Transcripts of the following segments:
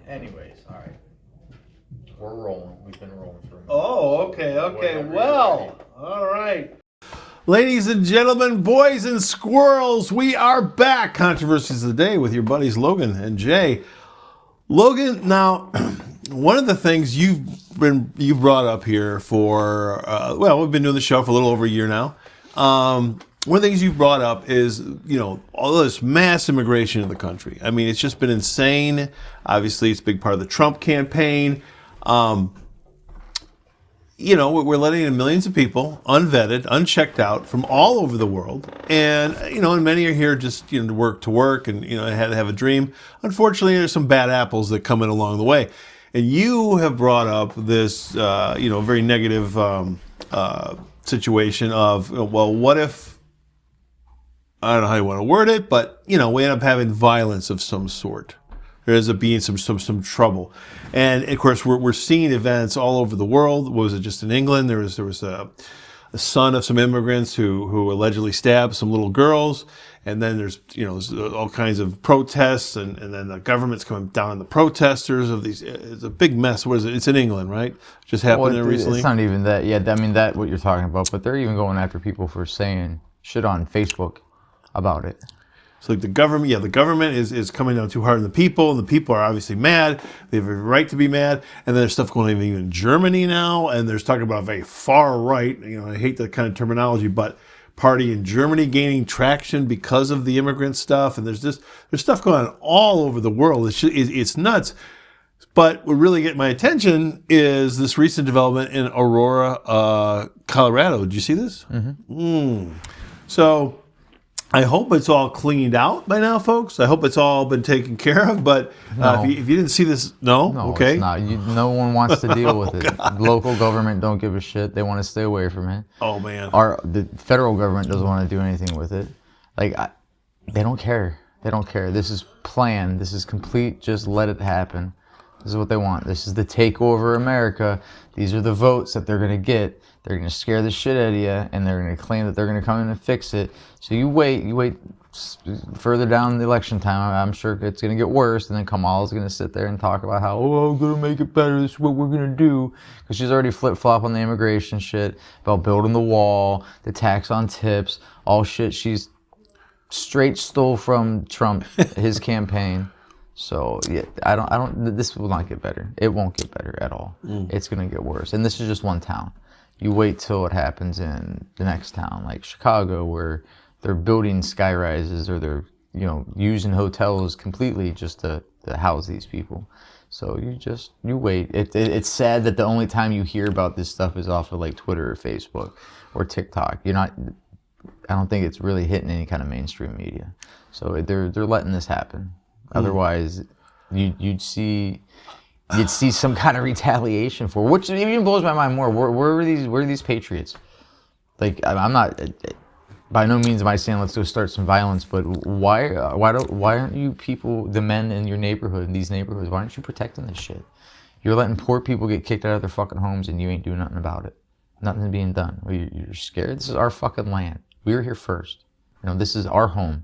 Anyways, all right. We're rolling. We've been rolling for a minute. Oh, okay. Well, all right. Ladies and gentlemen, boys and squirrels, we are back. Controversies of the Day with your buddies Logan and Jay. Logan, now, one of the things you've brought up here for, we've been doing the show for a little over a year now. One of the things you've brought up is, all this mass immigration in the country. I mean, it's just been insane. Obviously, it's a big part of the Trump campaign. We're letting in millions of people, unvetted, unchecked out from all over the world. And, and many are here just, to work and, have a dream. Unfortunately, there's some bad apples that come in along the way. And you have brought up this, very negative situation of, well, what if, I don't know how you want to word it, but, we end up having violence of some sort. There ends up being some trouble. And of course, we're seeing events all over the world. What was it just in England? There was a son of some immigrants who allegedly stabbed some little girls. And then there's all kinds of protests, and then the government's coming down on the protesters of these. It's a big mess. What is it? It's in England, right? Just happened there recently. It's not even that. Yeah, I mean that what you're talking about. But they're even going after people for saying shit on Facebook about it. So like the government is coming down too hard on the people, and the people are obviously mad. They have a right to be mad. And then there's stuff going on even in Germany now, and there's talking about a very far right. I hate that kind of terminology, but party in Germany gaining traction because of the immigrant stuff. And there's stuff going on all over the world. It's nuts. But what really get my attention is this recent development in Aurora, Colorado. Did you see this? Mm-hmm. So I hope it's all cleaned out by now, folks. I hope it's all been taken care of. But No. if you didn't see this, no? Okay. It's not. No one wants to deal with it. God. Local government don't give a shit. They want to stay away from it. Oh, man. The federal government doesn't want to do anything with it. They don't care. They don't care. This is planned. This is complete. Just let it happen. This is what they want. This is the takeover America. These are the votes that they're going to get. They're going to scare the shit out of you, and they're going to claim that they're going to come in and fix it. So you wait further down the election time. I'm sure it's going to get worse, and then Kamala's going to sit there and talk about how, I'm going to make it better. This is what we're going to do. Because she's already flip-flop on the immigration shit, about building the wall, the tax on tips, all shit she's straight stole from Trump, his campaign. So yeah, this will not get better. It won't get better at all. It's going to get worse. And this is just one town. You wait till it happens in the next town, like Chicago, where they're building sky rises, or they're using hotels completely just to house these people. So you wait. It's sad that the only time you hear about this stuff is off of like Twitter or Facebook or TikTok. I don't think it's really hitting any kind of mainstream media. So they're letting this happen. Otherwise, you'd see some kind of retaliation for, which even blows my mind more. Where are these patriots? Like, I'm not, by no means am I saying let's go start some violence, but why aren't you people, the men in your neighborhood, in these neighborhoods, why aren't you protecting this shit? You're letting poor people get kicked out of their fucking homes, and you ain't doing nothing about it. Nothing's being done. You're scared. This is our fucking land. We were here first. This is our home.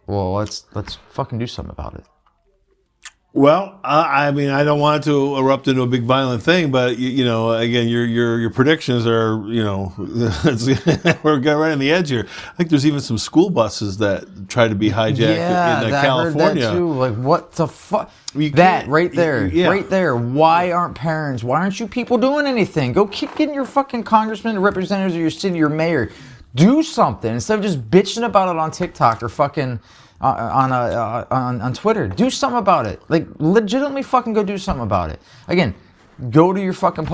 Well, let's fucking do something about it. Well, I mean, I don't want it to erupt into a big violent thing, but again, your predictions are, we're getting right on the edge here. I think there's even some school buses that try to be hijacked in California. I heard that too. Like, what the fuck? That right there, right there. Why aren't you people doing anything? Go keep getting your fucking congressmen, representatives of your city, your mayor. Do something instead of just bitching about it on TikTok or fucking on Twitter. Do something about it. Like, legitimately fucking go do something about it. Again, go to your fucking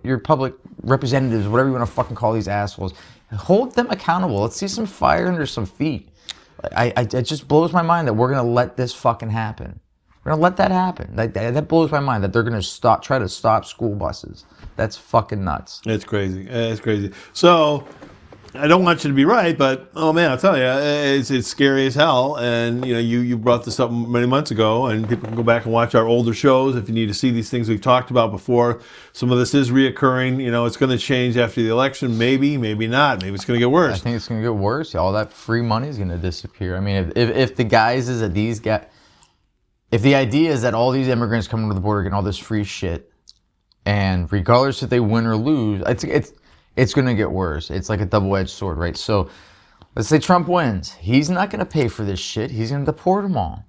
your public representatives, whatever you want to fucking call these assholes. Hold them accountable. Let's see some fire under some feet. It just blows my mind that we're gonna let this fucking happen. We're gonna let that happen. That blows my mind that they're gonna try to stop school buses. That's fucking nuts. It's crazy. It's crazy. So, I don't want you to be right, but oh man, I'll tell you, it's scary as hell. And you brought this up many months ago, and people can go back and watch our older shows if you need to see these things we've talked about before. Some of this is reoccurring. It's going to change after the election. Maybe not. Maybe it's going to get worse. I think it's going to get worse. All that free money is going to disappear. I mean, if the guys is that these guys, if the idea is that all these immigrants coming to the border getting all this free shit, and regardless if they win or lose, it's going to get worse. It's like a double-edged sword, right? So let's say Trump wins. He's not going to pay for this shit. He's going to deport them all.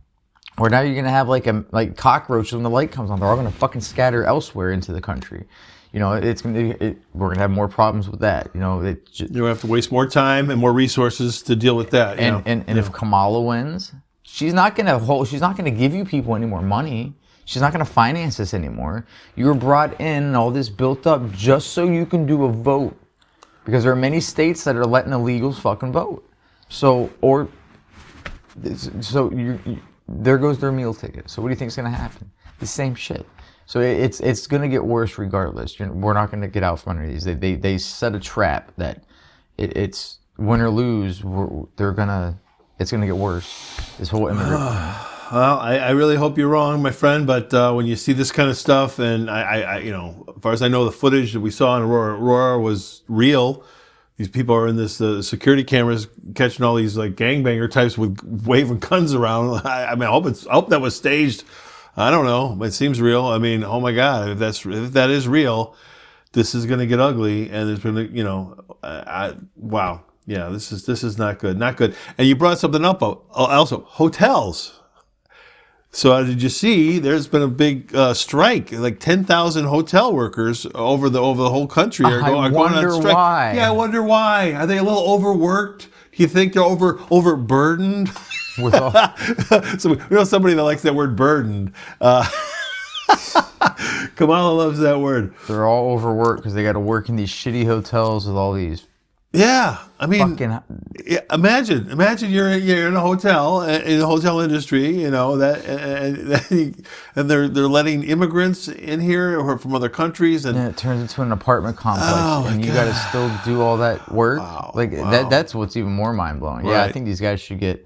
Or now you're going to have like cockroaches when the light comes on. They're all going to fucking scatter elsewhere into the country. You know, we're going to have more problems with that. You know, you're going to have to waste more time and more resources to deal with that. And if Kamala wins, she's not going to give you people any more money. She's not going to finance this anymore. You were brought in and all this built up just so you can do a vote. Because there are many states that are letting illegals fucking vote. There goes their meal ticket. So what do you think is going to happen? The same shit. So it's going to get worse regardless. We're not going to get out from under these. They set a trap that it's win or lose. It's going to get worse. This whole immigrant. Well, I really hope you're wrong, my friend. But when you see this kind of stuff, and I as far as I know, the footage that we saw in Aurora was real. These people are in this security cameras catching all these like gangbanger types with waving guns around. I hope that was staged. I don't know, but it seems real. I mean, oh my God, if that is real, this is going to get ugly, and it's going to, wow, yeah, this is not good, not good. And you brought something up also, hotels. So did you see? There's been a big strike. Like 10,000 hotel workers over the whole country are going on strike. Why. Yeah, I wonder why. Are they a little overworked? Do you think they're overburdened? With all... So we know somebody that likes that word burdened. Kamala loves that word. They're all overworked because they got to work in these shitty hotels with all these. Yeah, I mean, imagine you're in a hotel, in the hotel industry, you know and they're letting immigrants in here or from other countries, and it turns into an apartment complex, and you got to still do all that work. Wow, that's what's even more mind blowing. Yeah, I think these guys should get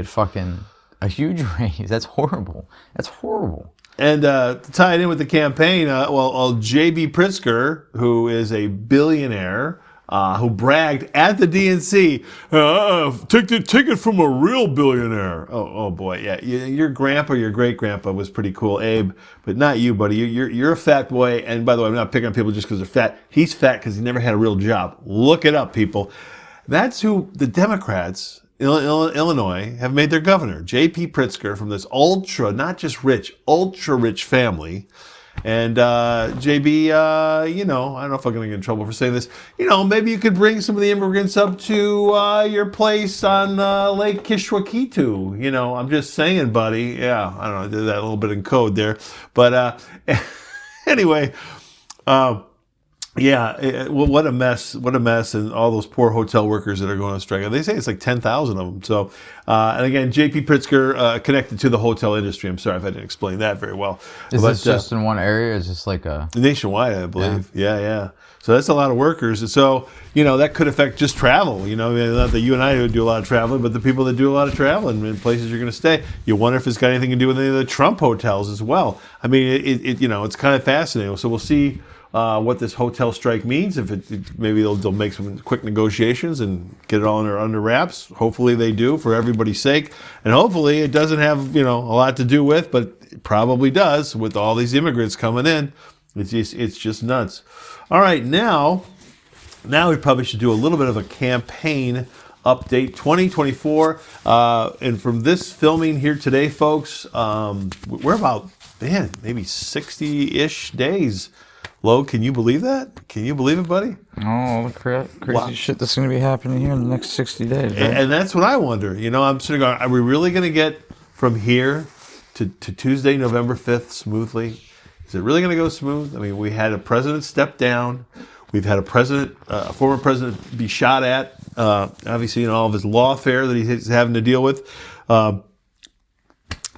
fucking a huge raise. That's horrible. That's horrible. And to tie it in with the campaign, J.B. Pritzker, who is a billionaire. Who bragged at the DNC, take the ticket from a real billionaire. Oh boy, yeah. Your grandpa, your great grandpa was pretty cool, Abe, but not you, buddy. You're a fat boy. And by the way, I'm not picking on people just because they're fat. He's fat because he never had a real job. Look it up, people. That's who the Democrats in Illinois have made their governor, J.P. Pritzker, from this not just rich, ultra rich family. And JB, I don't know if I'm going to get in trouble for saying this. Maybe you could bring some of the immigrants up to your place on Lake Kishwakitu. I'm just saying, buddy. Yeah, I don't know. I did that a little bit in code there. But anyway, what a mess. What a mess. And all those poor hotel workers that are going on strike. They say it's like 10,000 of them. So, and again, J.P. Pritzker connected to the hotel industry. I'm sorry if I didn't explain that very well. Is this just in one area? Is this like a... Nationwide, I believe. Yeah. So that's a lot of workers. And so, that could affect just travel. Not that you and I would do a lot of traveling, but the people that do a lot of traveling in places you're going to stay. You wonder if it's got anything to do with any of the Trump hotels as well. I mean, it's kind of fascinating. So we'll see what this hotel strike means. If maybe they'll make some quick negotiations and get it all under wraps. Hopefully they do, for everybody's sake, and hopefully it doesn't have a lot to do with, but it probably does with all these immigrants coming in. It's just nuts. All right, now we probably should do a little bit of a campaign update 2024, and from this filming here today, folks, we're about maybe 60-ish days. Lo, can you believe that? Can you believe it, buddy? Oh, crazy shit that's going to be happening here in the next 60 days, right? And that's what I wonder. I'm sort of going, are we really going to get from here to Tuesday, November 5th smoothly? Is it really going to go smooth? I mean, we had a president step down. We've had a former president be shot at, obviously, in all of his lawfare that he's having to deal with.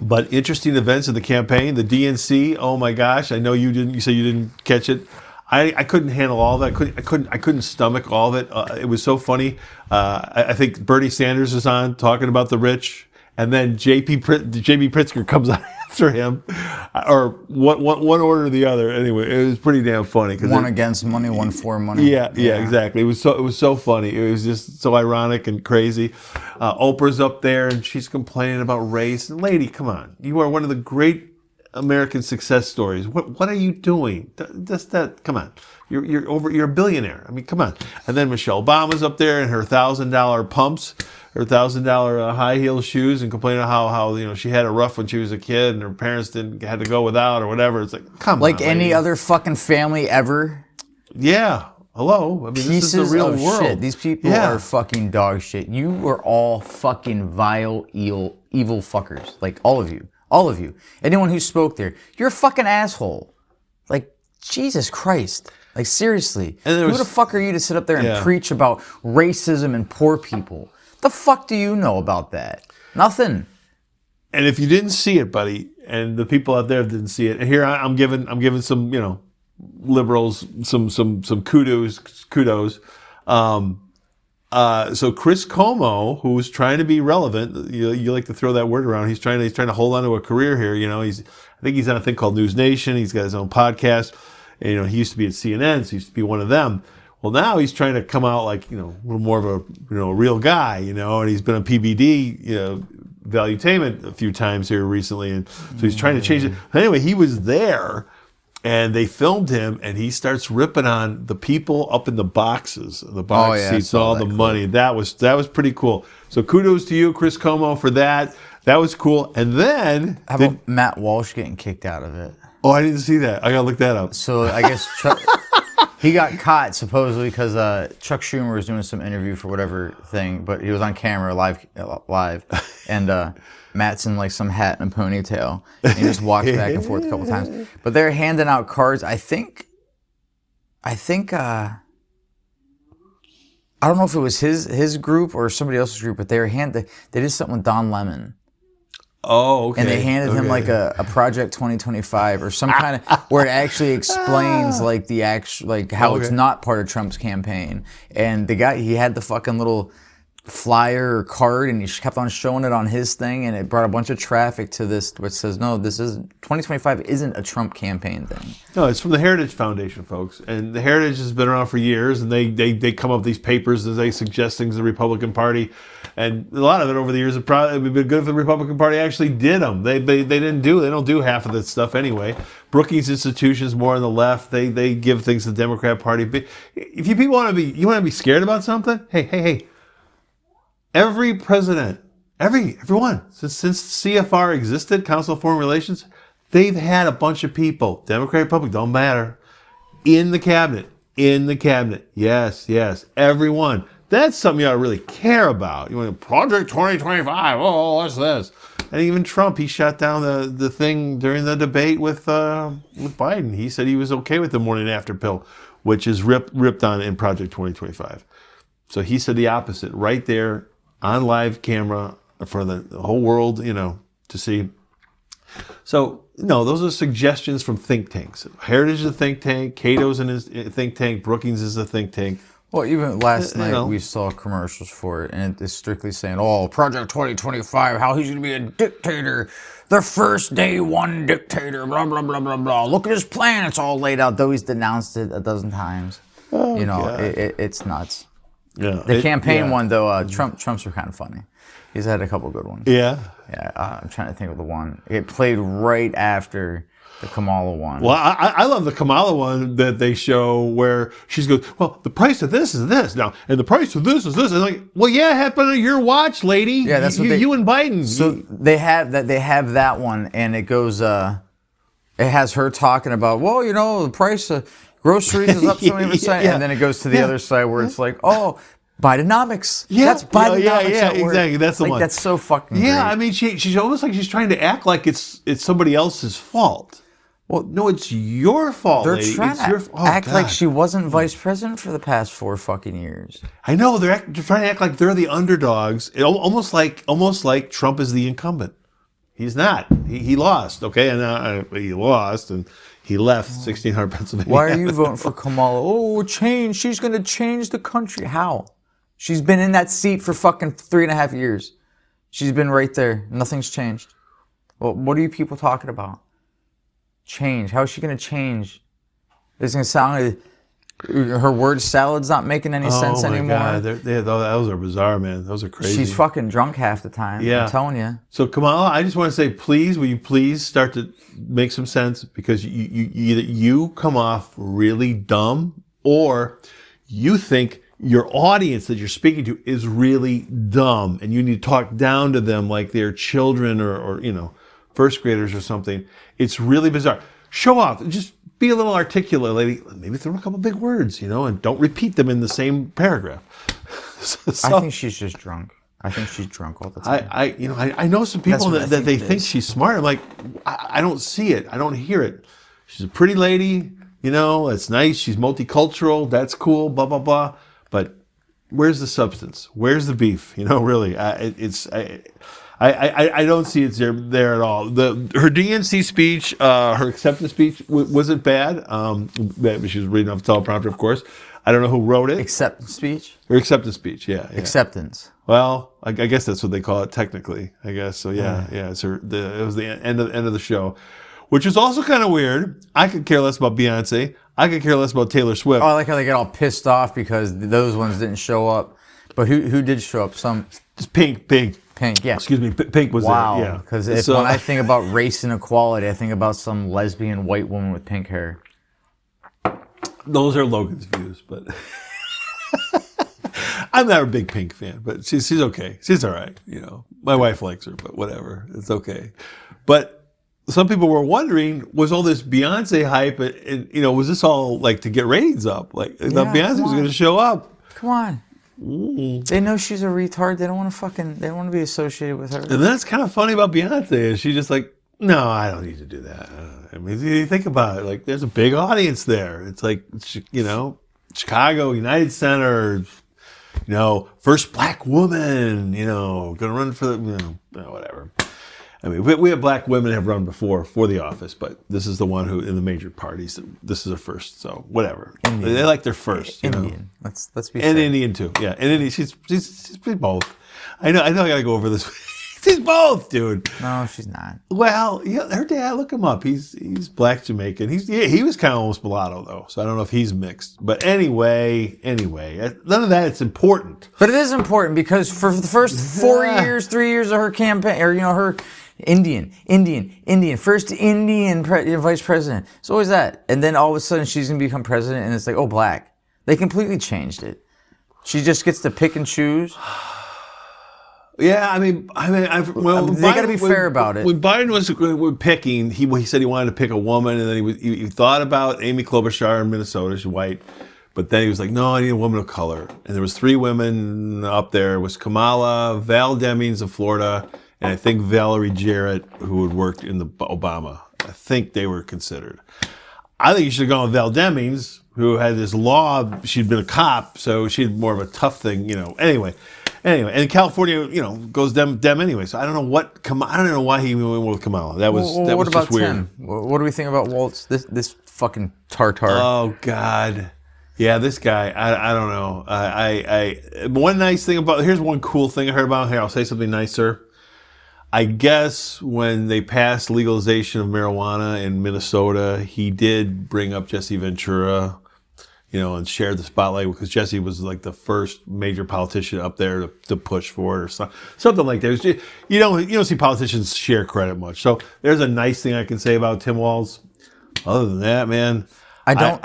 But interesting events in the campaign. The DNC, oh my gosh, I know you didn't. You said you didn't catch it. I couldn't handle all of that. I couldn't stomach all of it. It was so funny. I think Bernie Sanders is on talking about the rich, and then JB Pritzker comes out after him, or one order or the other. Anyway, it was pretty damn funny. One against money, one for money. Yeah, exactly. It was so funny. It was just so ironic and crazy. Oprah's up there and she's complaining about race. And lady, come on, you are one of the great American success stories. What are you doing? Come on. You're a billionaire. I mean, come on. And then Michelle Obama's up there in her $1,000 pumps, her $1,000 high heel shoes, and complaining how she had it rough when she was a kid and her parents had to go without or whatever. It's like, come on. Like any other fucking family ever. Yeah. Hello. I mean, this is the real world. Shit. These people are fucking dog shit. You are all fucking vile, evil fuckers. Like all of you. All of you. Anyone who spoke there. You're a fucking asshole. Like, Jesus Christ. Like, seriously. Who the fuck are you to sit up there and preach about racism and poor people? The fuck do you know about that? Nothing. And if you didn't see it, buddy, and the people out there didn't see it, and here I'm giving some, liberals some kudos. So Chris Cuomo, who's trying to be relevant, you like to throw that word around. He's trying to hold on to a career here. I think he's on a thing called News Nation. He's got his own podcast. And, he used to be at CNN, so he used to be one of them. Well, now he's trying to come out like, a little more of a real guy, and he's been on PBD, Valuetainment a few times here recently. And so he's trying to change it. Anyway, he was there and they filmed him and he starts ripping on the people up in the boxes, the box seats, all the money. That was pretty cool. So kudos to you, Chris Cuomo, for that. That was cool. And then... How about Matt Walsh getting kicked out of it? Oh, I didn't see that. I got to look that up. So I guess he got caught supposedly because Chuck Schumer was doing some interview for whatever thing, but he was on camera live, and Matt's in like some hat and a ponytail, and he just walked back and forth a couple times. But they're handing out cards. I think I don't know if it was his group or somebody else's group, but they did something with Don Lemon. Oh, okay. And they handed him like a Project 2025 or some kind of where it actually explains like the actual how it's not part of Trump's campaign. And the guy, he had the fucking little flyer or card and he kept on showing it on his thing, and it brought a bunch of traffic to this, which says no, this is 2025 isn't a Trump campaign thing. No, it's from the Heritage Foundation, folks, and the Heritage has been around for years, and they come up with these papers as they suggest things to the Republican Party, and a lot of it over the years would probably been good if the Republican Party actually did them. They don't do half of that stuff anyway. Brookings Institution's more on the left. They give things to the Democrat Party. But if you people want to be scared about something, hey. Every president, everyone, since CFR existed, Council of Foreign Relations, they've had a bunch of people, Democrat, Republican, don't matter, in the cabinet. Yes, everyone. That's something you ought to really care about. You want Project 2025, oh, what's this? And even Trump, he shut down the thing during the debate with Biden. He said he was okay with the morning after pill, which is ripped on in Project 2025. So he said the opposite right there, on live camera for the whole world, to see. So, those are suggestions from think tanks. Heritage is a think tank. Cato's in his think tank. Brookings is a think tank. Well, even last night we saw commercials for it, and it's strictly saying, Project 2025, how he's going to be a dictator, the first day one dictator, blah, blah, blah, blah, blah. Look at his plan. It's all laid out, though he's denounced it a dozen times. Oh, it's nuts. Yeah, the campaign one, though, Trump's were kind of funny. He's had a couple good ones. Yeah? Yeah, I'm trying to think of the one. It played right after the Kamala one. Well, I love the Kamala one that they show where she goes, well, the price of this is this now, and the price of this is this. And like, well, yeah, it happened on your watch, lady. Yeah, that's what you and Biden. So they have that one, and it goes, it has her talking about, well, the price of groceries is up 70%, and then it goes to the other side where it's like, Bidenomics. Yeah, that's Bidenomics. Yeah, exactly. That's the one. That's so fucking great. I mean, she's almost like she's trying to act like it's somebody else's fault. Well, no, it's your fault, they're lady. Trying to act like she wasn't vice president for the past 4 fucking years. I know they're trying to act like they're the underdogs. Almost like Trump is the incumbent. He's not. He lost. Okay, and he lost and. He left 1600 Pennsylvania. Why are you voting for Kamala? Change. She's going to change the country. How? She's been in that seat for fucking 3.5 years. She's been right there. Nothing's changed. Well, what are you people talking about? Change. How is she going to change? It's going to sound like her word salad's not making any sense anymore. Oh, my God. Those are bizarre, man. Those are crazy. She's fucking drunk half the time. Yeah. I'm telling you. So, Kamala, I just want to say, please, will you please start to make some sense? Because either you come off really dumb or you think your audience that you're speaking to is really dumb and you need to talk down to them like they're children or first graders or something. It's really bizarre. Show off. Just be a little articulate, lady. Maybe throw a couple big words, and don't repeat them in the same paragraph. I think she's just drunk. I think she's drunk all the time. I know some people that they think she's smart. I'm like, I don't see it. I don't hear it. She's a pretty lady, it's nice. She's multicultural. That's cool, blah, blah, blah. But where's the substance? Where's the beef? Really, I don't see it there at all. Her DNC speech, her acceptance speech wasn't bad. She was reading off the teleprompter, of course. I don't know who wrote it. Acceptance speech? Her acceptance speech, yeah. Acceptance. Well, I guess that's what they call it technically. I guess so. Yeah. It was the end of the show, which is also kind of weird. I could care less about Beyonce. I could care less about Taylor Swift. Oh, I like how they get all pissed off because those ones didn't show up. But who did show up? Just Pink, yeah. Excuse me, Pink was wow. there. Yeah. Because when I think about race and equality, I think about some lesbian white woman with pink hair. Those are Logan's views, but I'm not a big Pink fan. But she's okay. She's all right. My wife likes her, but whatever. It's okay. But some people were wondering, was all this Beyonce hype, and was this all like to get ratings up? Like, Beyonce was going to show up. Come on. They know she's a retard. They don't want to be associated with her. And that's kind of funny about Beyonce. Is she just like, no, I don't need to do that. I mean, you think about it. Like, there's a big audience there. It's like, Chicago United Center. First black woman. Going to run for the whatever. I mean, we have black women have run before for the office, but this is the one who in the major parties. This is a first, so whatever. Indian. They like their first. Indian. Let's be. And fair. Indian too. Yeah, and Indian. She's both. I know. I got to go over this. She's both, dude. No, she's not. Well, her dad. Look him up. He's black Jamaican. He was kind of almost mulatto though, so I don't know if he's mixed. But anyway, none of that. It's important. But it is important because for the first 3 years of her campaign, or her. Indian, first Indian vice president. It's always that. And then all of a sudden she's going to become president and it's like, oh, black. They completely changed it. She just gets to pick and choose. Yeah, I mean, they got to be fair about it. When Biden was picking, he said he wanted to pick a woman, and then he thought about Amy Klobuchar in Minnesota. She's white. But then he was like, no, I need a woman of color. And there was 3 women up there. It was Kamala, Val Demings of Florida, and I think Valerie Jarrett, who had worked in the Obama. I think they were considered. I think you should have gone with Val Demings, who had this law. She'd been a cop, so she had more of a tough thing, Anyway, and California, goes dem anyway. So I don't know why he went with Kamala. That was just weird. Tim? What do we think about Waltz? This fucking tartar. Oh God. Yeah, this guy, I don't know. One nice thing here's one cool thing I heard about him. Here, I'll say something nicer. I guess when they passed legalization of marijuana in Minnesota, he did bring up Jesse Ventura, and shared the spotlight because Jesse was like the first major politician up there to push for it or something like that. It was just, you don't see politicians share credit much. So there's a nice thing I can say about Tim Walz. Other than that, man, I look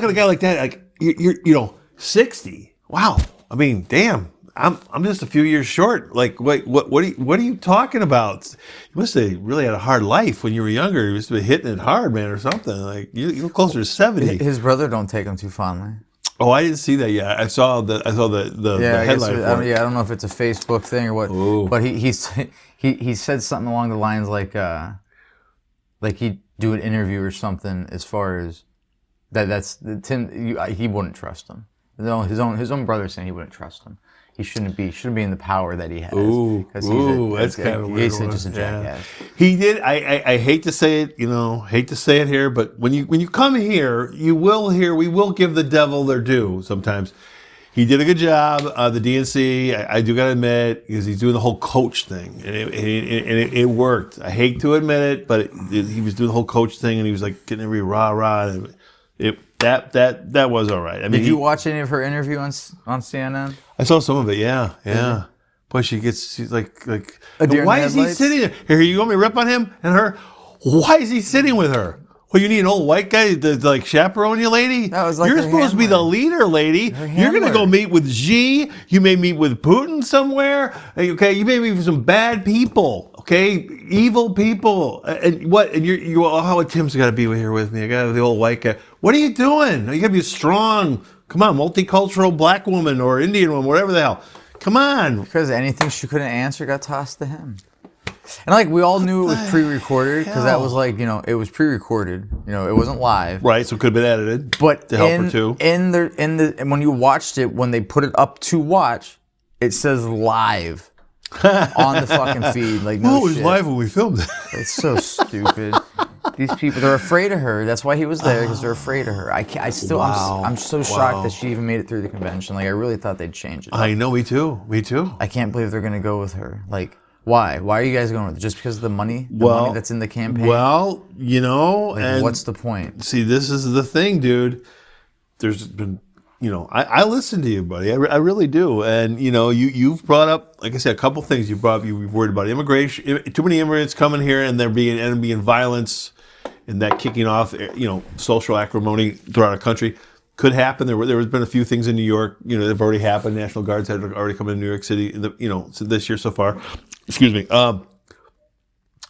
at a guy like that, like you're 60. Wow. I mean, damn. I'm just a few years short. Like, wait, what are you talking about? You must have really had a hard life when you were younger. You must have been hitting it hard, man, or something. Like you're closer to 70. His brother don't take him too fondly. Oh, I didn't see that yet. I saw the headline. I don't know if it's a Facebook thing or what. Ooh. But he said something along the lines like he'd do an interview or something as far as that's Tim. He wouldn't trust him. His own brother saying he wouldn't trust him. He shouldn't be in the power that he has. That's kind of weird. He's just a jackass. He did. I hate to say it, hate to say it here, but when you come here, we will give the devil their due sometimes. He did a good job. The DNC, I do got to admit, because he's doing the whole coach thing, and it worked. I hate to admit it, but he was doing the whole coach thing, and he was like getting every rah-rah. And that was all right. I mean, did you watch any of her interview on CNN? I saw some of it. Yeah. But she's like, A deer in why the is he headlights? sitting there? Here, you want me to rip on him and her? Why is he sitting with her? Well, you need an old white guy to like chaperone you, lady. That was like You're her supposed to be the handler. leader, lady. Her You're gonna go handler. meet with Xi. You may meet with Putin somewhere. Okay, you may meet with some bad people. Okay, evil people. And what? And you. Oh, Tim's got to be here with me. I got the old white guy. What are you doing? You got to be strong. Come on, multicultural black woman or Indian woman, whatever the hell. Come on. Because anything she couldn't answer got tossed to him. And like we all knew it was pre-recorded because that was like, it was pre-recorded. It wasn't live. Right, so it could have been edited. But to help her too. And when you watched it, when they put it up to watch, it says live on the fucking feed. Like no Oh, it was shit. live when we filmed it. It's so stupid. These people, they're afraid of her. That's why he was there, because they're afraid of her. I'm so shocked that she even made it through the convention. Like I really thought they'd change it. I know, me too. I can't believe they're gonna go with her. Like, why? Why are you guys going with it? Just because of the money? The money that's in the campaign? Well, Like, and what's the point? see, this is the thing, dude. There's been, I listen to you, buddy. I really do. And, you've brought up, like I said, a couple things you brought up. You've worried about immigration, too many immigrants coming here and there being violence and that kicking off, social acrimony throughout our country. Could happen. There has been a few things in New York, that have already happened. National Guards had already come into New York City, this year so far. Excuse me. The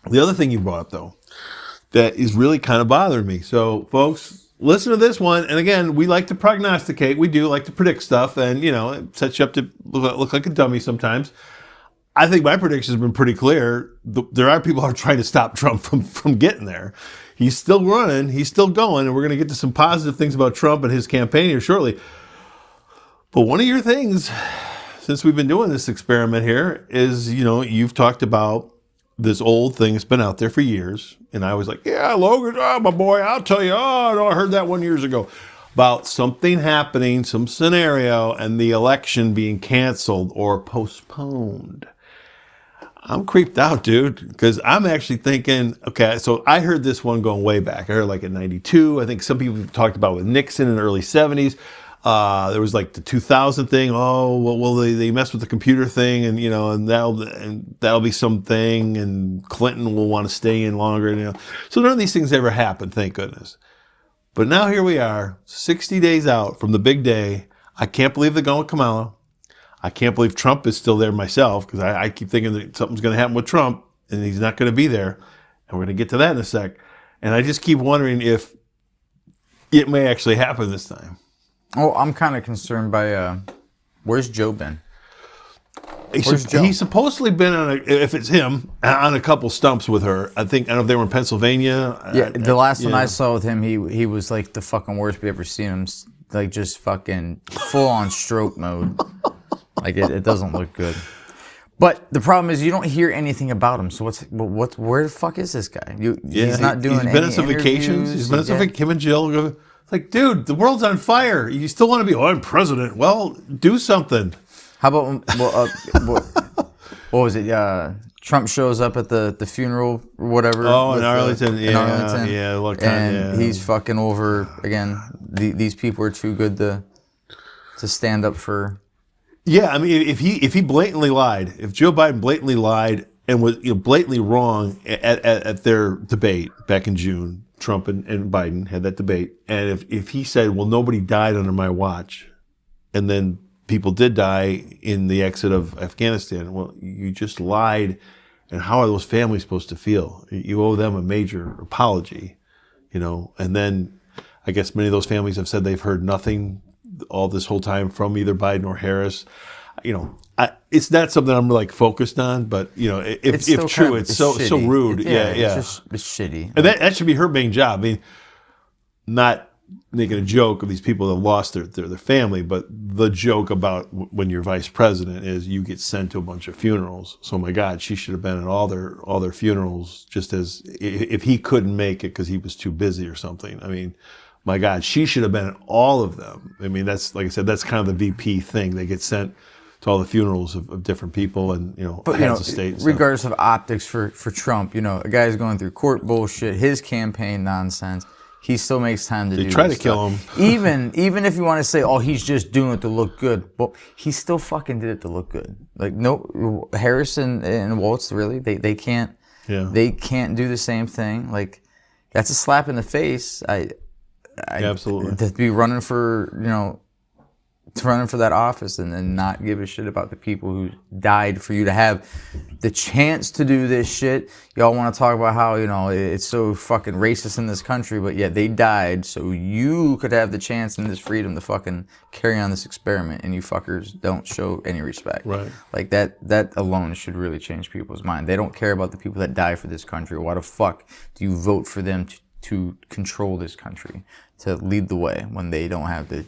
other thing you brought up, though, that is really kind of bothering me. So, folks, listen to this one. And again, we like to prognosticate. We do like to predict stuff, and it sets you up to look like a dummy sometimes. I think my prediction has been pretty clear. There are people who are trying to stop Trump from getting there. He's still running. He's still going. And we're going to get to some positive things about Trump and his campaign here shortly. But one of your things, since we've been doing this experiment here, is, you've talked about this old thing that's been out there for years. And I was like, yeah, Logan, my boy, I'll tell you. Oh, no, I heard that 1 year ago. About something happening, some scenario, and the election being canceled or postponed. I'm creeped out, dude, because I'm actually thinking, okay, so I heard this one going way back. I heard like in 92. I think some people talked about with Nixon in the early 70s. There was like the 2000 thing. Oh, well, they messed with the computer thing, and that'll be something, and Clinton will want to stay in longer. So none of these things ever happened, thank goodness. But now here we are, 60 days out from the big day. I can't believe they're going with Kamala. I can't believe Trump is still there myself, because I keep thinking that something's going to happen with Trump and he's not going to be there. And we're going to get to that in a sec. And I just keep wondering if it may actually happen this time. Oh, I'm kind of concerned by, where's Joe been? Where's Joe? He's supposedly been if it's him, on a couple stumps with her. I don't know if they were in Pennsylvania. Yeah, the last one I saw with him, he was like the fucking worst we ever seen him. Like just fucking full on stroke mode. Like it doesn't look good. But the problem is you don't hear anything about him. So where the fuck is this guy? He's not doing any He's been on some vacations. He's been on some vacations. Him and Jill go. It's like, dude, the world's on fire. You still want to be? Oh, I'm president. Well, do something. How about what was it? Trump shows up at the funeral or whatever. Oh, in Arlington. Look, and he's fucking over again. These people are too good to stand up for. Yeah, I mean, if he blatantly lied, if Joe Biden blatantly lied and was blatantly wrong at their debate back in June, Trump and Biden had that debate, and if he said, well, nobody died under my watch, and then people did die in the exit of Afghanistan, well, you just lied, and how are those families supposed to feel? You owe them a major apology, and then I guess many of those families have said they've heard nothing all this whole time from either Biden or Harris. It's not something I'm like focused on, but if true, it's so rude. It's shitty. And that should be her main job. I mean, not making a joke of these people that lost their family, but the joke about when you're vice president is you get sent to a bunch of funerals. So my God, she should have been at all their funerals, just as if he couldn't make it because he was too busy or something. I mean, my God, she should have been at all of them. I mean, that's, like I said, that's kind of the VP thing. They get sent to all the funerals of different people and, heads of state. Regardless of optics for Trump, a guy's going through court bullshit, his campaign nonsense. He still makes time to do this. They try to kill him. Even if you want to say, oh, he's just doing it to look good. Well, he still fucking did it to look good. Like, no, Harris and Waltz, really, they can't they can't do the same thing. Like, that's a slap in the face. Absolutely. To be running for, running for that office and then not give a shit about the people who died for you to have the chance to do this shit. Y'all want to talk about how, it's so fucking racist in this country, but yeah, they died so you could have the chance and this freedom to fucking carry on this experiment, and you fuckers don't show any respect. Right. Like that alone should really change people's mind. They don't care about the people that die for this country. Why the fuck do you vote for them to control this country, to lead the way when they don't have the...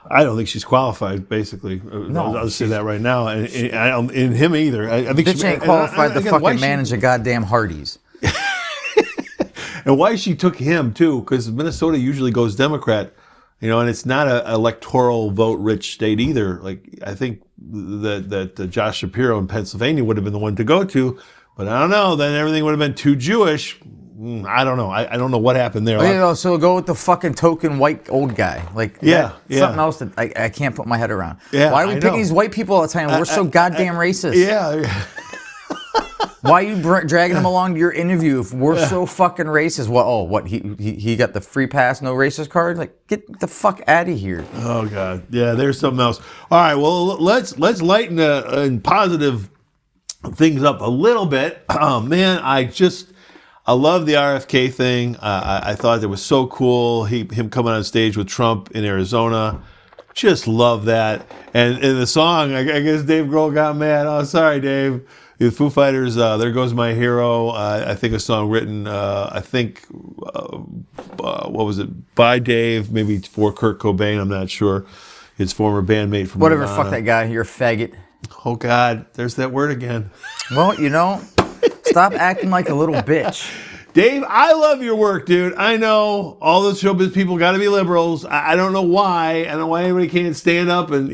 I don't think she's qualified, basically. No, I'll just say that right now. And I don't, in him either. I think bitch ain't qualified to fucking manage a goddamn Hardee's. And why she took him, too, because Minnesota usually goes Democrat, and it's not an electoral vote-rich state either. Like, I think that Josh Shapiro in Pennsylvania would have been the one to go to, but I don't know. Then everything would have been too Jewish. I don't know. I don't know what happened there. So go with the fucking token white old guy. Like, something else that I can't put my head around. Yeah, why are we picking these white people all the time? We're so goddamn racist. Yeah. Why are you dragging him along to your interview if we're so fucking racist? What? He got the free pass, no racist card? Like, get the fuck out of here. Oh God. Yeah. There's something else. All right. Well, let's lighten and positive things up a little bit. Oh man, I love the RFK thing. I thought it was so cool. Him coming on stage with Trump in Arizona. Just love that. And in the song, I guess Dave Grohl got mad. Oh, sorry, Dave. The Foo Fighters, There Goes My Hero. I think a song written, what was it? By Dave, maybe for Kurt Cobain. I'm not sure. His former bandmate from Whatever, Nirvana. fuck that guy. You're a faggot. Oh, God. There's that word again. Well, stop acting like a little bitch. Dave, I love your work, dude. I know all those showbiz people got to be liberals. I don't know why. I don't know why anybody can't stand up and,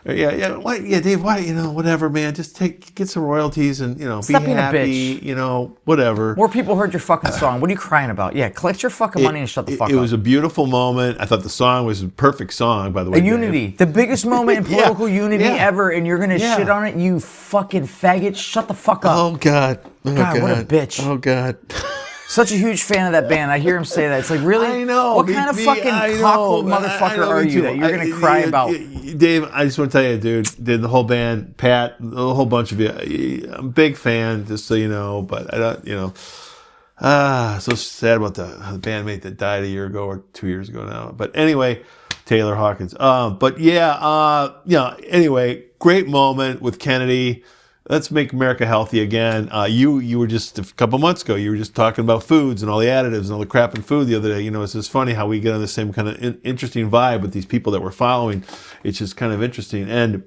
Dave, why, whatever, man. Just get some royalties and, Stop be being a happy, whatever. More people heard your fucking song. What are you crying about? Yeah, collect your fucking money and shut the fuck up. It was a beautiful moment. I thought the song was a perfect song, by the way. A unity. The biggest moment in political unity ever, and you're going to shit on it, you fucking faggot. Shut the fuck up. Oh, God. God, what a bitch. Oh, God. Such a huge fan of that band. I hear him say that. It's like, really? I know. What kind of fucking cockle motherfucker are you that you're going to cry about? Dave, I just want to tell you, dude, the whole band, Pat, a whole bunch of you, I'm a big fan, just so you know, but I don't, so sad about the bandmate that died a year ago or 2 years ago now. But anyway, Taylor Hawkins. Anyway, great moment with Kennedy. Let's make America healthy again. You were just a couple months ago, you were just talking about foods and all the additives and all the crap in food the other day. It's just funny how we get on the same kind of interesting vibe with these people that we're following. It's just kind of interesting. And,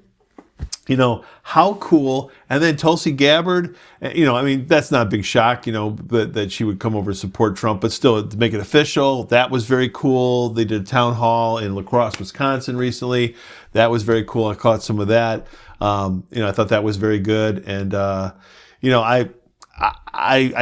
how cool. And then Tulsi Gabbard, that's not a big shock, that she would come over and support Trump, but still to make it official, that was very cool. They did a town hall in La Crosse, Wisconsin recently. That was very cool. I caught some of that. I thought that was very good. And, I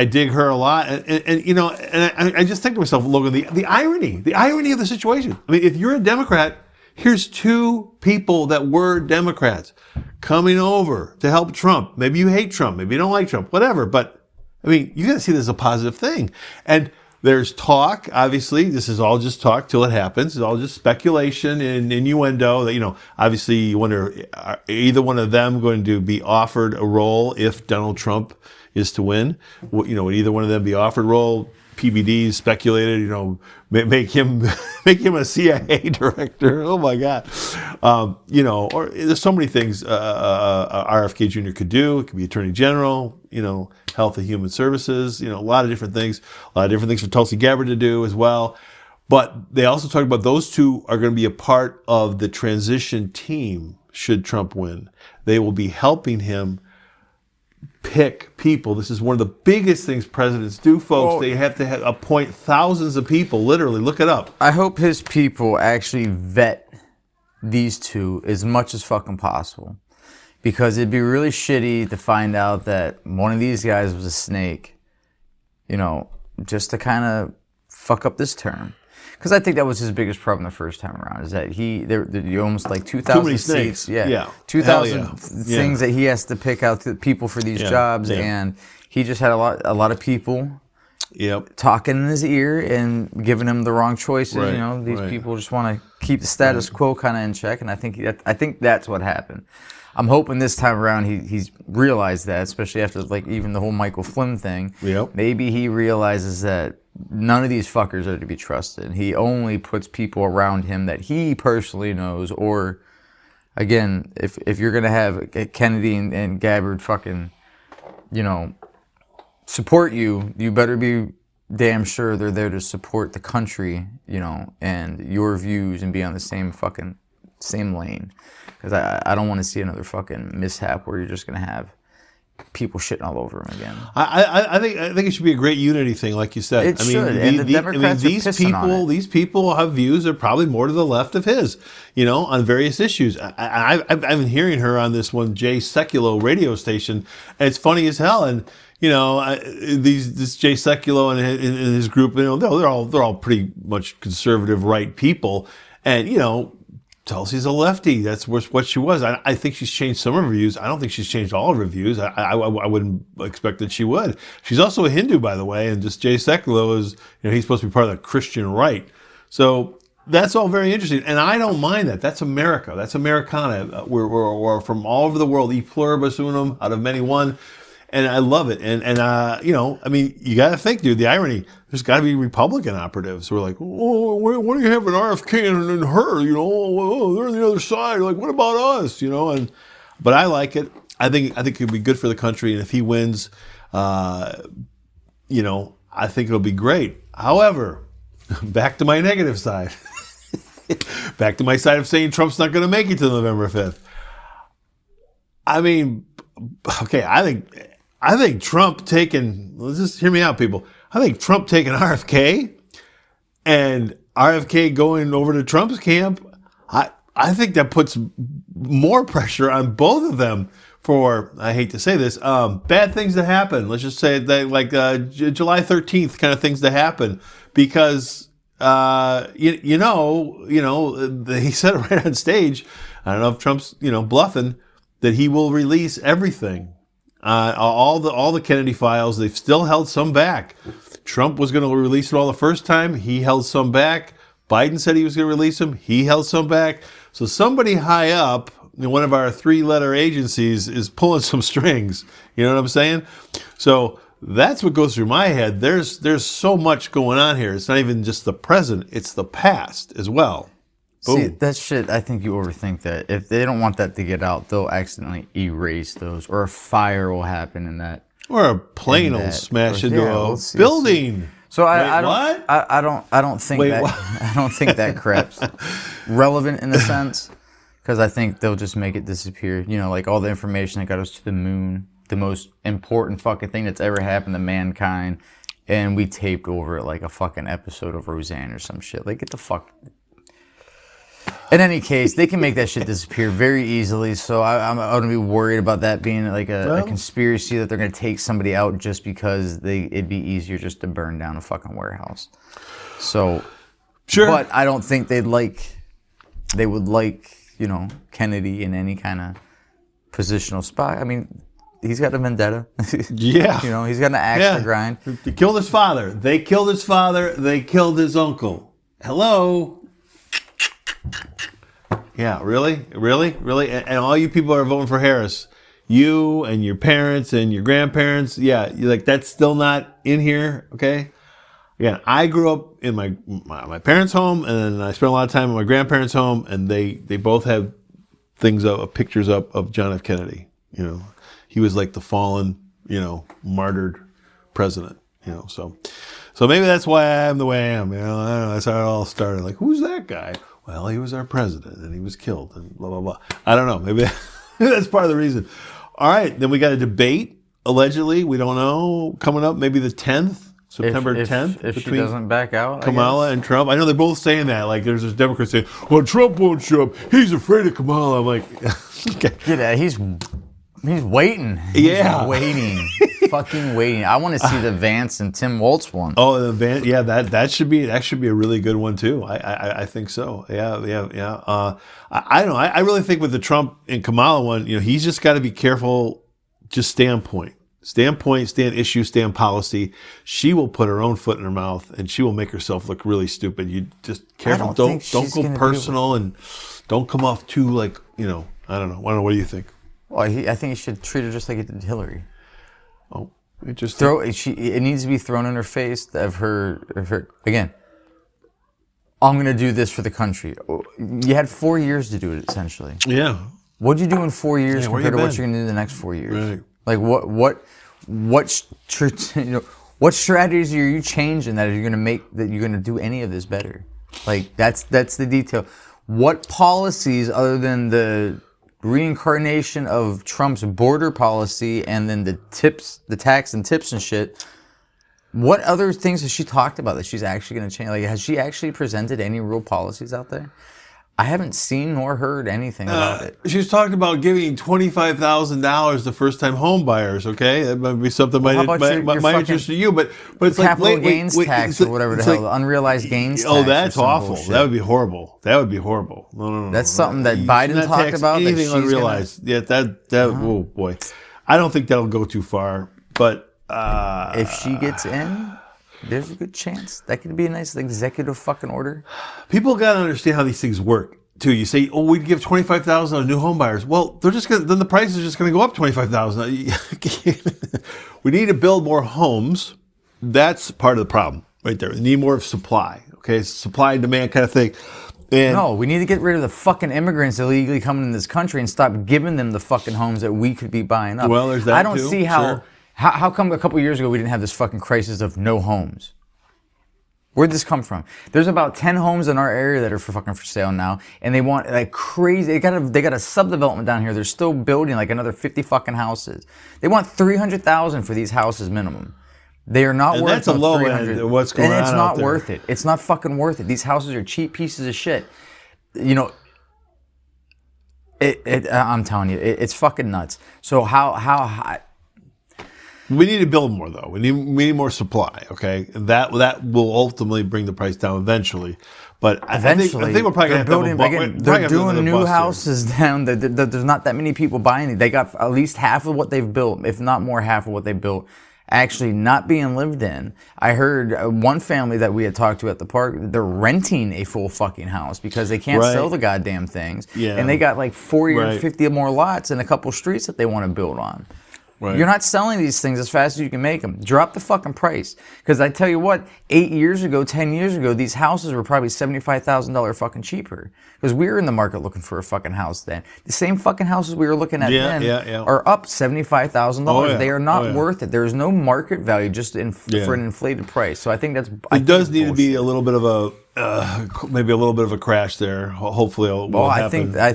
dig her a lot. And I just think to myself, Logan, the irony of the situation. I mean, if you're a Democrat, here's two people that were Democrats coming over to help Trump. Maybe you hate Trump. Maybe you don't like Trump, whatever. But I mean, you got to see this as a positive thing. And there's talk, obviously, this is all just talk till it happens. It's all just speculation and innuendo that, obviously you wonder, are either one of them going to be offered a role if Donald Trump is to win? Would either one of them be offered a role? PBDs speculated, make him a CIA director. Oh my God. Or there's so many things RFK Jr. could do. It could be Attorney General, Health and Human Services, a lot of different things. A lot of different things for Tulsi Gabbard to do as well. But they also talk about those two are going to be a part of the transition team should Trump win. They will be helping him pick people. This is one of the biggest things presidents do, folks. Well, they have to appoint thousands of people, literally. Look it up. I hope his people actually vet these two as much as fucking possible. Because it'd be really shitty to find out that one of these guys was a snake, just to kind of fuck up this term. Because I think that was his biggest problem the first time around, is that there almost like 2,000 seats. Yeah. 2,000 things that he has to pick out to people for these jobs. Yeah. And he just had a lot of people talking in his ear and giving him the wrong choices. Right. These people just want to keep the status quo kind of in check. And I think that's what happened. I'm hoping this time around he's realized that, especially after like even the whole Michael Flynn thing. Yep. Maybe he realizes that none of these fuckers are to be trusted. He only puts people around him that he personally knows. Or, again, if you're gonna have Kennedy and Gabbard fucking, support you, you better be damn sure they're there to support the country, and your views and be on the same lane. Because I don't want to see another fucking mishap where you're just going to have people shitting all over him again. I think it should be a great unity thing, like you said. It should. And the Democrats are pissing on it. These people have views that are probably more to the left of his, on various issues. I've been hearing her on this one Jay Sekulow radio station, and it's funny as hell. And this Jay Sekulow and his group, they're all pretty much conservative right people, and Tulsi's a lefty. That's what she was. I think she's changed some of her views. I don't think she's changed all of her views. I wouldn't expect that she would. She's also a Hindu, by the way, and just Jay Sekulow is, he's supposed to be part of the Christian right. So that's all very interesting, and I don't mind that. That's America. That's Americana. We're from all over the world. E pluribus unum, out of many one. And I love it. And you got to think, dude, the irony, there's got to be Republican operatives who are like, oh, why do you have an RFK and her, they're on the other side. Like, what about us, but I like it. I think it'd be good for the country. And if he wins, I think it'll be great. However, back to my negative side, back to my side of saying Trump's not going to make it to November 5th. Okay, I think Trump taking, let's just hear me out, people. I think Trump taking RFK and RFK going over to Trump's camp, I think that puts more pressure on both of them for, I hate to say this, bad things to happen. Let's just say that like July 13th kind of things to happen, because, he said it right on stage. I don't know if Trump's, bluffing, that he will release everything. All the Kennedy files. They've still held some back. Trump was going to release it all the first time. He held some back. Biden said he was going to release them. He held some back. So somebody high up in one of our 3-letter agencies is pulling some strings. You know what I'm saying? So that's what goes through my head. There's so much going on here. It's not even just the present. It's the past as well. Boom. See, that shit, I think you overthink that. If they don't want that to get out, they'll accidentally erase those, or a fire will happen in that. Or a plane will smash into a building. So I don't think that crap's relevant in a sense, because I think they'll just make it disappear. Like all the information that got us to the moon, the most important fucking thing that's ever happened to mankind, and we taped over it like a fucking episode of Roseanne or some shit. Like, get the fuck. In any case, they can make that shit disappear very easily, so I'm going to be worried about that being like a conspiracy that they're going to take somebody out just because it'd be easier just to burn down a fucking warehouse. So, sure. But I don't think they would like, Kennedy in any kind of positional spot. I mean, he's got a vendetta. Yeah. He's got an axe to grind. They killed his father. They killed his father. They killed his uncle. Hello? Yeah, really? And all you people are voting for Harris, you and your parents and your grandparents, yeah, you're like, that's still not in here, okay? Again, I grew up in my parents' home, and then I spent a lot of time in my grandparents' home, and they both have things pictures up of John F. Kennedy. He was like the fallen, martyred president. So maybe that's why I'm the way I am. I don't know. That's how it all started. Like, who's that guy? Well, he was our president, and he was killed, and blah, blah, blah. I don't know. Maybe that's part of the reason. All right, then we got a debate allegedly. We don't know. Coming up, maybe the 10th, September 10th. If she doesn't back out, Kamala and Trump. I know they're both saying that. Like, there's this Democrat saying, well, Trump won't show up. He's afraid of Kamala. I'm like, okay. Get out. He's waiting. Yeah. He's waiting. Fucking waiting. I want to see the Vance and Tim Walz one. Oh, the Vance. Yeah, that should be a really good one too. I think so. Yeah. I don't know. I really think with the Trump and Kamala one, he's just got to be careful. Just stay on point, stay on issue, stay on policy. She will put her own foot in her mouth, and she will make herself look really stupid. You just careful. Don't go personal, and don't come off too like I don't know. What do you think? Well, I think he should treat her just like he did Hillary. Oh, it just it needs to be thrown in her face of her again. I'm going to do this for the country. You had 4 years to do it, essentially. Yeah. What'd you do in 4 years compared to what you're going to do in the next 4 years? Right. Like what strategies are you changing that you're going to make that you're going to do any of this better? Like that's the detail. What policies other than the reincarnation of Trump's border policy and then the tax and tips and shit? What other things has she talked about that she's actually going to change? Like, has she actually presented any real policies out there? I haven't seen nor heard anything about it. She's talked about giving $25,000 to first-time home buyers. Okay, that might be something might interest to you, but it's capital like gains tax or whatever the hell, the unrealized gains tax. Oh, that's awful. Bullshit. That would be horrible. No. That's something that Biden talked about. Anything unrealized? Yeah, that. Oh boy, I don't think that'll go too far. But if she gets in, there's a good chance that could be a nice executive fucking order. People got to understand how these things work too. You say, "Oh, we'd give $25,000 to new home buyers." Well, they're just then the price is just going to go up $25,000. We need to build more homes. That's part of the problem right there. We need more of supply. Okay, supply and demand kind of thing. And no, we need to get rid of the fucking immigrants illegally coming in this country and stop giving them the fucking homes that we could be buying up. Well, there's that I don't too. see how. Sure. How come a couple years ago we didn't have this fucking crisis of no homes? Where'd this come from? There's about 10 homes in our area that are for sale now, and they want like crazy. They got a subdevelopment down here. They're still building like another 50 fucking houses. They want $300,000 for these houses minimum. They are not worth. That's a low end of what's going on. And it's not out there. worth it. It's not fucking worth it. These houses are cheap pieces of shit. I'm telling you, it's fucking nuts. So how we need to build more, though. We need more supply. Okay, that will ultimately bring the price down eventually. But eventually, I think we're probably going to have building. They're doing new houses down. There's not that many people buying it. They got at least half of what they've built, if not more, half of what they built, actually not being lived in. I heard one family that we had talked to at the park, they're renting a full fucking house because they can't sell the goddamn things. Yeah. And they got like 40 or 50 more lots and a couple streets that they want to build on. Right. You're not selling these things as fast as you can make them. Drop the fucking price. Because I tell you what, 8 years ago, 10 years ago, these houses were probably $75,000 fucking cheaper. Because we were in the market looking for a fucking house then. The same fucking houses we were looking at then are up $75,000. Oh, yeah. They are not worth it. There is no market value just for an inflated price. So I think that's... It does need to be a little bit of a... maybe a little bit of a crash there. Hopefully it will happen. I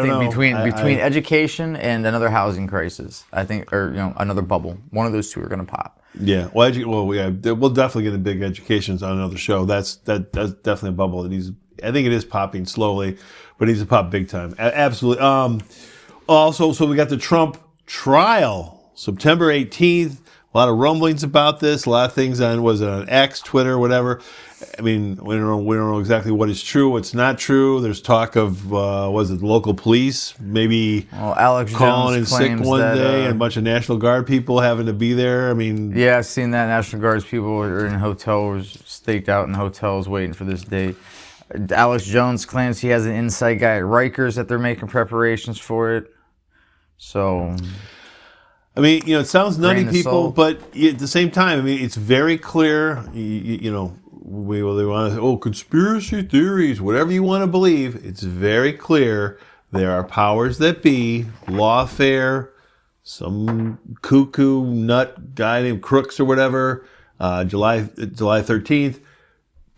think between education and another housing crisis, I think, or another bubble, one of those two are going to pop. Yeah, we'll definitely get a big education on another show. That's definitely a bubble. I think it is popping slowly, but it needs to pop big time. Absolutely. Also, so we got the Trump trial, September 18th. A lot of rumblings about this. A lot of things on X, Twitter, whatever. I mean, we don't know exactly what is true, what's not true. There's talk of local police maybe Alex calling in Jones sick one that, day and a bunch of National Guard people having to be there. I mean, yeah, I've seen that. National Guard's people are in hotels, staked out in hotels, waiting for this day. Alex Jones claims he has an inside guy at Rikers that they're making preparations for it. So. I mean, it sounds nutty, people, but at the same time, I mean, it's very clear. They want to conspiracy theories, whatever you want to believe. It's very clear there are powers that be, lawfare, some cuckoo nut guy named Crooks or whatever. July 13th,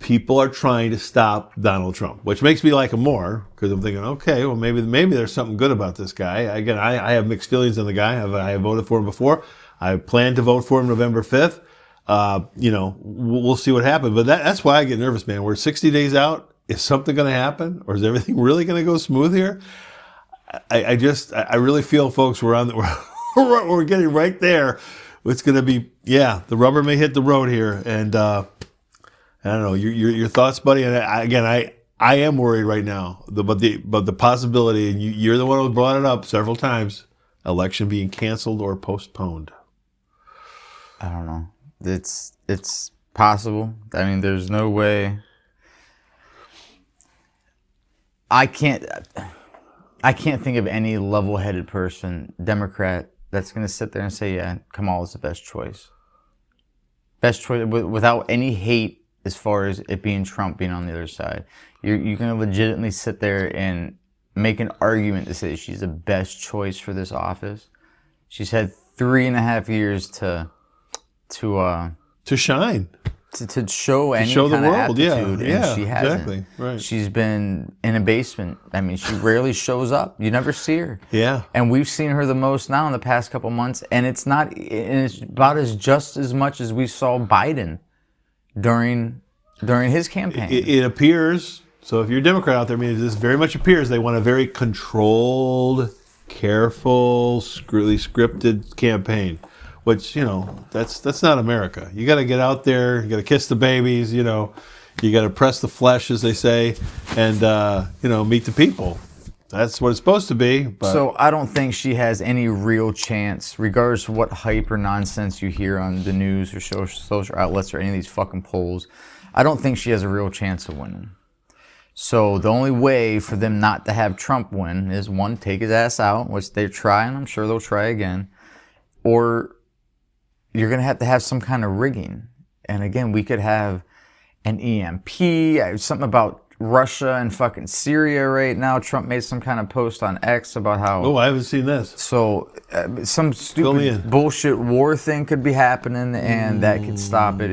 people are trying to stop Donald Trump, which makes me like him more because I'm thinking, okay, well, maybe there's something good about this guy. Again, I have mixed feelings on the guy. I have voted for him before. I plan to vote for him November 5th. We'll see what happens. But that's why I get nervous, man. We're 60 days out. Is something going to happen? Or is everything really going to go smooth here? I really feel, folks, we're getting right there. It's going to be, the rubber may hit the road here. And I don't know, your thoughts, buddy. And I am worried right now. But the possibility, and you're the one who brought it up several times, election being canceled or postponed. I don't know. It's possible. I mean, there's no way. I can't think of any level-headed person, Democrat, that's going to sit there and say, yeah, Kamala's the best choice. Best choice without any hate as far as it being Trump being on the other side. You can legitimately sit there and make an argument to say she's the best choice for this office. She's had 3.5 years to shine, to show any kind of aptitude, and she hasn't. Exactly. Right. She's been in a basement. I mean, she rarely shows up. You never see her. Yeah. And we've seen her the most now in the past couple months, and it's about just as much as we saw Biden during his campaign. It appears. So if you're a Democrat out there, I mean, this very much appears they want a very controlled, careful, really scripted campaign. Which, that's not America. You got to get out there. You got to kiss the babies. You got to press the flesh, as they say, and meet the people. That's what it's supposed to be. But. So I don't think she has any real chance, regardless of what hype or nonsense you hear on the news or social outlets or any of these fucking polls. I don't think she has a real chance of winning. So the only way for them not to have Trump win is, one, take his ass out, which they're trying. I'm sure they'll try again, or you're going to have some kind of rigging. And again, we could have an EMP, something about Russia and fucking Syria right now. Trump made some kind of post on X about how... Oh, I haven't seen this. So some stupid bullshit war thing could be happening, and that could stop it.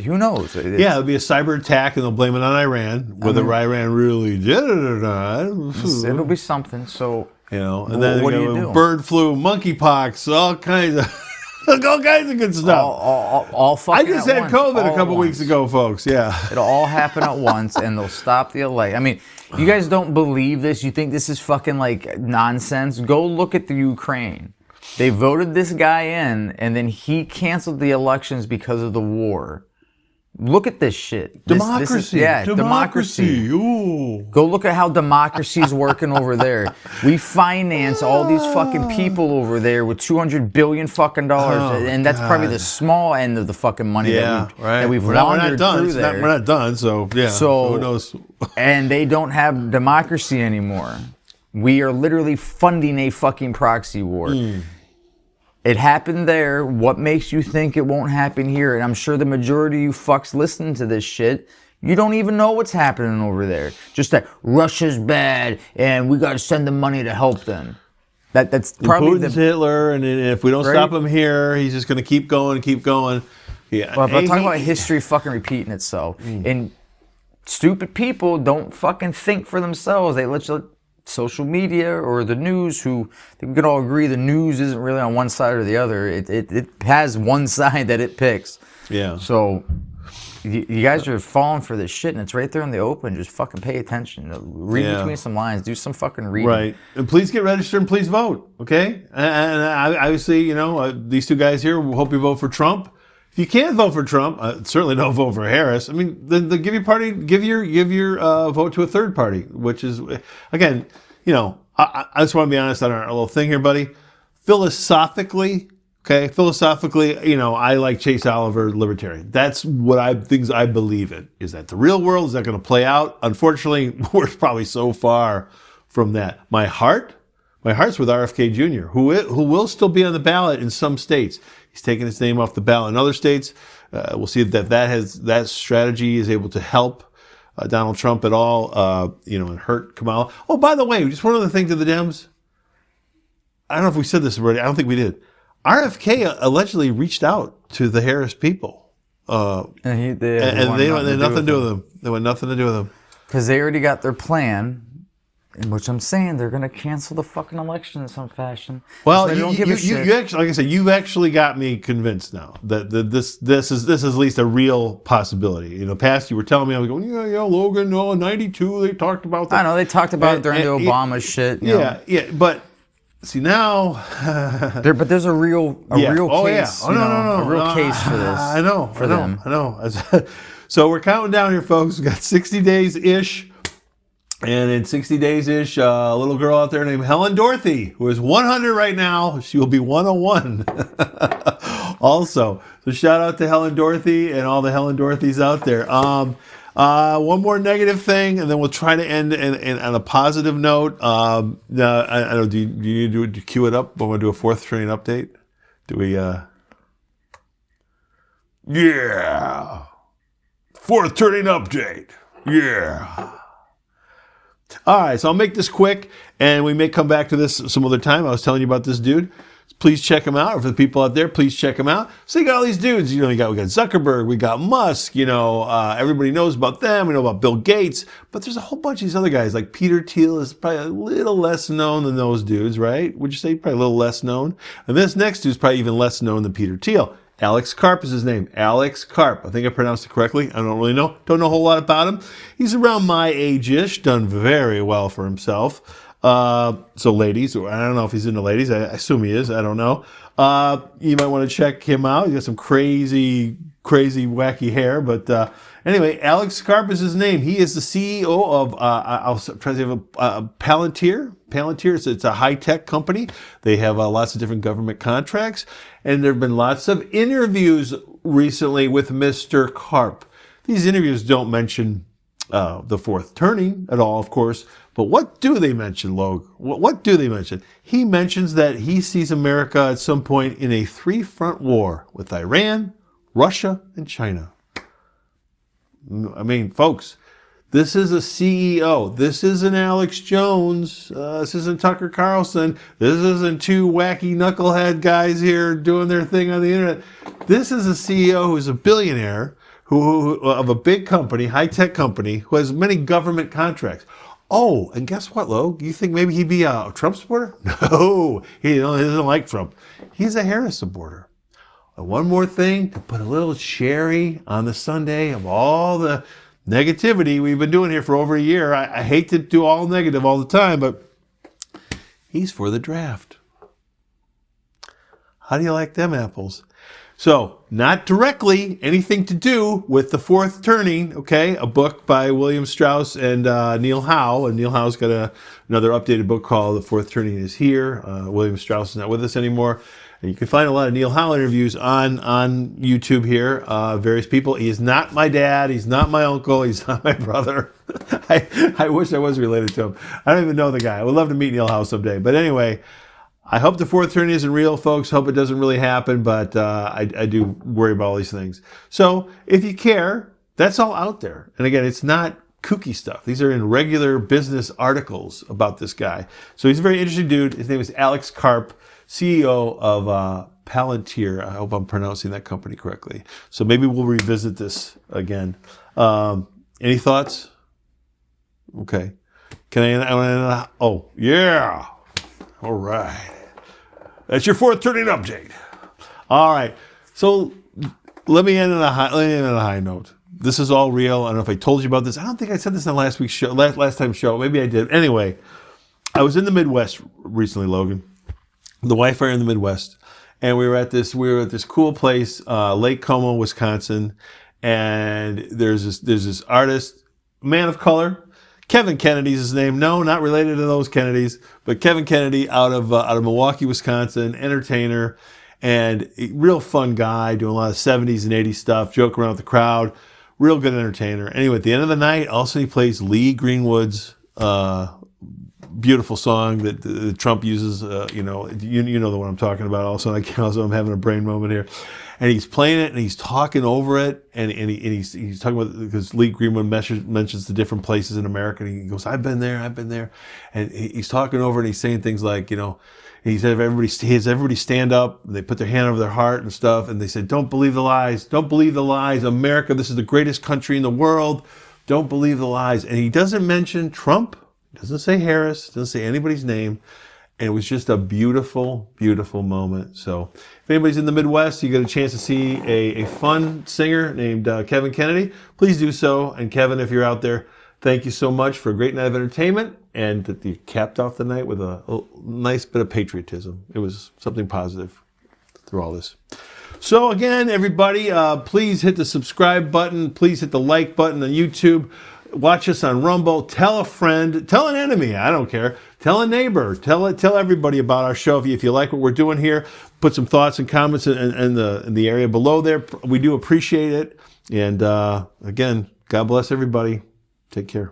Who knows? It'll be a cyber attack, and they'll blame it on Iran. Whether Iran really did it or not. It'll be something. So, and then what do you do? Bird flu, monkeypox, all kinds of... all kinds of good stuff. All fucking I just had COVID a couple weeks ago, folks. Yeah. It'll all happen at once, and they'll stop the election. I mean, you guys don't believe this? You think this is fucking like nonsense? Go look at the Ukraine. They voted this guy in, and then he canceled the elections because of the war. Look at this shit. Democracy. Democracy. Ooh. Go look at how democracy's working over there. We finance all these fucking people over there with $200 billion fucking dollars, and that's probably the small end of the fucking money that we've laundered through there. We're not done, so yeah. So who knows? And they don't have democracy anymore. We are literally funding a fucking proxy war. It happened there. What makes you think it won't happen here? And I'm sure the majority of you fucks listening to this shit, you don't even know what's happening over there. Just that Russia's bad and we got to send them money to help them. That's probably Putin's Hitler, and if we don't stop him here, he's just going to keep going. Yeah. Well, I'm talking about history fucking repeating itself. And stupid people don't fucking think for themselves. They let social media or the news, who I think we can all agree the news isn't really on one side or the other. It has one side that it picks. Yeah. So you guys are falling for this shit, and it's right there in the open. Just fucking pay attention. Read between some lines. Do some fucking reading. Right. And please get registered and please vote. Okay. And obviously, these two guys here, we hope you vote for Trump. If you can't vote for Trump, certainly don't vote for Harris. I mean, then give your vote to a third party, which is, again, I just want to be honest on our little thing here, buddy. Philosophically, I like Chase Oliver, libertarian. That's what things I believe in. Is that the real world? Is that going to play out? Unfortunately, we're probably so far from that. My heart's with RFK Jr., who will still be on the ballot in some states. He's taken his name off the ballot in other states. We'll see that strategy is able to help Donald Trump at all, and hurt Kamala. Oh, by the way, just one other thing to the Dems. I don't know if we said this already. I don't think we did. RFK allegedly reached out to the Harris people. And they had nothing to do with them. They want nothing to do with them. Because they already got their plan, in which I'm saying they're going to cancel the fucking election in some fashion. Well, So they don't give a shit. you actually, like I said, you've actually got me convinced now that this is at least a real possibility. You know, past you were telling me, I was going, yeah, Logan, no, 92, they talked about that. I know, they talked about it during the Obama shit. You know. Yeah, but see now... But there's a real case. A real case for this. I know. For them. I know. So we're counting down here, folks. We've got 60 days-ish. And in 60 days-ish, a little girl out there named Helen Dorothy, who is 100 right now. She will be 101 also. So shout out to Helen Dorothy and all the Helen Dorothys out there. One more negative thing, and then we'll try to end on a positive note. I don't know, do you need to cue it up? We want to do a fourth turning update? Do we... Yeah! Fourth turning update! Yeah! All right, so I'll make this quick, and we may come back to this some other time. I was telling you about this dude. Please check him out. Or for the people out there, please check him out. So you got all these dudes. You know, we got Zuckerberg, we got Musk. You know, everybody knows about them. We know about Bill Gates, but there's a whole bunch of these other guys. Like Peter Thiel is probably a little less known than those dudes, right? Would you say probably a little less known? And this next dude's probably even less known than Peter Thiel. Alex Karp is his name. Alex Karp. I think I pronounced it correctly. I don't really know. Don't know a whole lot about him. He's around my age-ish, done very well for himself. So ladies, I don't know if he's into ladies. I assume he is. I don't know. You might want to check him out. He's got some crazy, wacky hair. But anyway, Alex Karp is his name. He is the CEO of, I'll try to say, Palantir. Palantir, it's a high-tech company. They have lots of different government contracts. And there have been lots of interviews recently with Mr. Karp. These interviews don't mention the fourth turning at all, of course. But what do they mention, Log? What do they mention? He mentions that he sees America at some point in a three-front war with Iran, Russia, and China. I mean, folks, this is a CEO. This isn't Alex Jones. This isn't Tucker Carlson. This isn't two wacky knucklehead guys here doing their thing on the internet. This is a CEO who's a billionaire who of a big company, high-tech company, who has many government contracts. Oh, and guess what, Log? You think maybe he'd be a Trump supporter? No, he doesn't like Trump. He's a Harris supporter. And one more thing to put a little cherry on the sundae of all the negativity we've been doing here for over a year. I hate to do all negative all the time, but he's for the draft. How do you like them apples? So, not directly anything to do with The Fourth Turning, okay? A book by William Strauss and Neil Howe. And Neil Howe's got another updated book called The Fourth Turning is Here. William Strauss is not with us anymore. And you can find a lot of Neil Howe interviews on YouTube here. Various people. He is not my dad. He's not my uncle. He's not my brother. I wish I was related to him. I don't even know the guy. I would love to meet Neil Howe someday. But anyway, I hope the fourth turning isn't real, folks. Hope it doesn't really happen, but I do worry about all these things. So if you care, that's all out there. And again, it's not kooky stuff. These are in regular business articles about this guy. So he's a very interesting dude. His name is Alex Karp, CEO of Palantir. I hope I'm pronouncing that company correctly. So maybe we'll revisit this again. Any thoughts? Okay. Can I oh, yeah. All right. That's your fourth turning update. All right. So let me end on a high note. This is all real. I don't know if I told you about this. I don't think I said this in the last week's show, last time's show. Maybe I did. Anyway, I was in the Midwest recently, Logan. The wife and I are in the Midwest, and we were at this cool place, Lake Como, Wisconsin, and there's this artist, man of color. Kevin Kennedy's his name. No, not related to those Kennedys, but Kevin Kennedy out of Milwaukee, Wisconsin, entertainer, and a real fun guy, doing a lot of 70s and 80s stuff, joking around with the crowd, real good entertainer. Anyway, at the end of the night, also he plays Lee Greenwood's beautiful song that Trump uses. You know the one I'm talking about. Also, I'm having a brain moment here, and he's playing it and he's talking over it, and he's talking about, because Lee Greenwood mentions the different places in America, and he goes, I've been there, and he's talking over it, and he's saying things like, you know, he has everybody stand up, and they put their hand over their heart and stuff, and they said, don't believe the lies, America, this is the greatest country in the world, don't believe the lies. And he doesn't mention Trump, doesn't say Harris, doesn't say anybody's name. And it was just a beautiful, beautiful moment. So if anybody's in the Midwest, you get a chance to see a fun singer named Kevin Kennedy, please do so. And Kevin, if you're out there, thank you so much for a great night of entertainment, and that you capped off the night with a nice bit of patriotism. It was something positive through all this. So again, everybody, please hit the subscribe button. Please hit the like button on YouTube. Watch us on Rumble. Tell a friend. Tell an enemy. I don't care. Tell a neighbor. Tell everybody about our show. If you like what we're doing here, put some thoughts and comments in the area below there. We do appreciate it. And again, God bless everybody. Take care.